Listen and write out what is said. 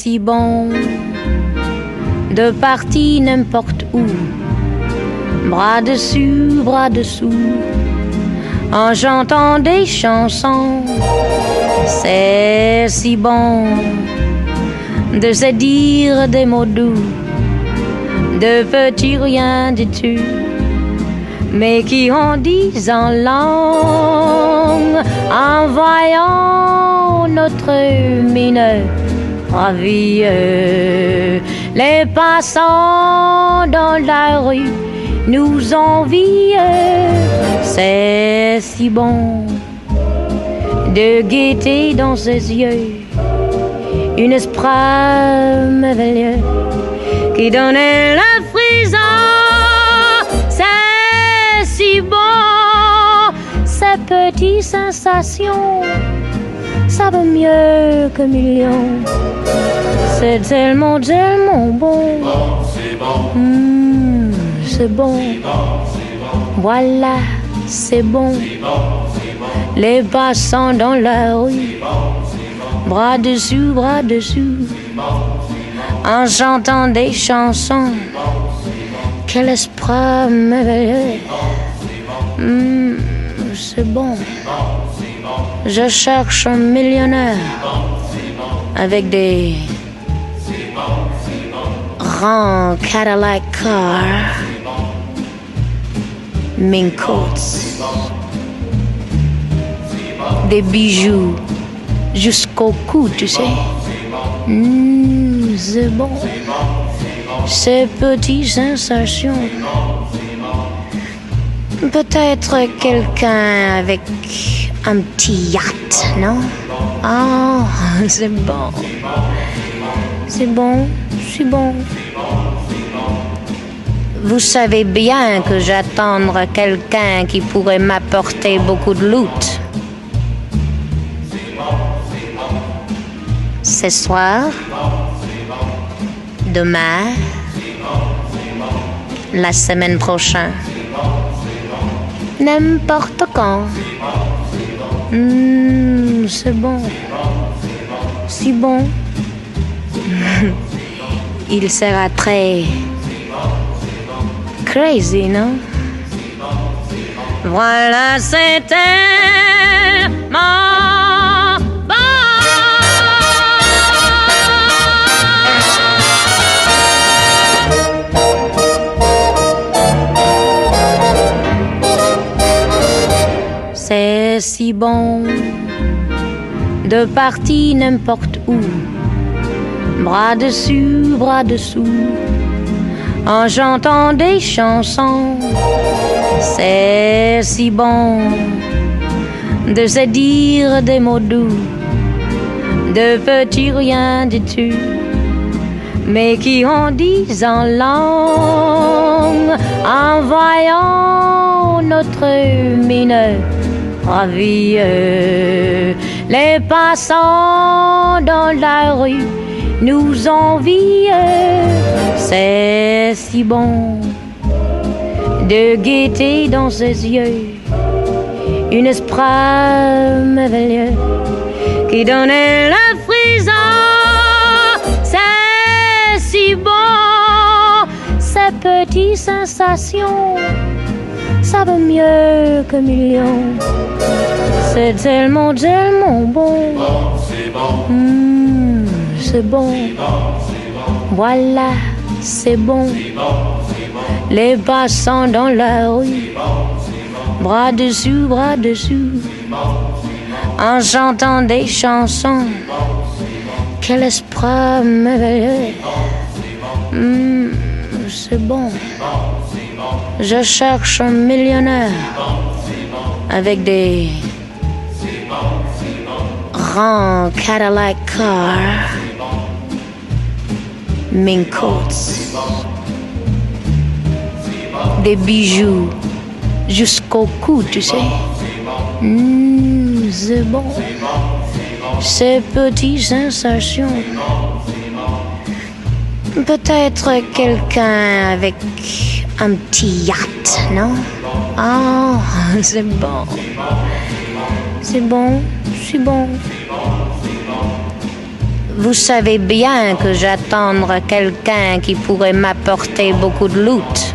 si bon de partir n'importe où, bras dessus, bras dessous, en chantant des chansons. C'est si bon de se dire des mots doux, de petits rien du tout, mais qui en disent en langue, en voyant notre mine ravie. Les passants dans la rue nous envient. C'est si bon de guetter dans ses yeux une esprit merveilleux qui donnait la frisson. C'est si bon, ces petites sensations, ça vaut mieux que millions. C'est tellement, tellement bon. C'est bon. C'est bon. Voilà, c'est bon. Les passants dans la rue, bras dessus, en chantant des chansons. Quel esprit merveilleux. C'est bon. Je cherche un millionnaire avec des grands Cadillac cars, mink coats, des bijoux jusqu'au cou, tu sais. C'est bon. Ces petites sensations. Peut-être quelqu'un avec un petit yacht, non? Ah, c'est bon. C'est bon, c'est bon. Vous savez bien que j'attends quelqu'un qui pourrait m'apporter beaucoup de loot. Ce soir, demain, la semaine prochaine, n'importe quand. C'est bon, si bon. Il sera très crazy, non? Voilà, c'est tellement bon. C'est si bon de partir n'importe où, bras dessus, bras dessous, en chantant des chansons. C'est si bon de se dire des mots doux, de petits rien du tout, mais qui en disent en langue, en voyant notre mine ravie. Les passants dans la rue nous envient. C'est si bon de guetter dans ses yeux une esprit merveilleux qui donnait la frisson. C'est si bon, ces petites sensations, ça vaut mieux que millions. C'est tellement, tellement bon. C'est bon. C'est bon. Voilà, c'est bon. Les passants dans la rue, bras dessus, en chantant des chansons. Quel esprit merveilleux. C'est bon. Je cherche un millionnaire avec des grands Cadillac cars, mink coats, des bijoux jusqu'au cou, tu sais. C'est bon. Ces petites sensations. Peut-être quelqu'un avec un petit yacht, non? Ah, c'est bon. C'est bon, c'est bon. Vous savez bien que j'attendre quelqu'un qui pourrait m'apporter beaucoup de loot.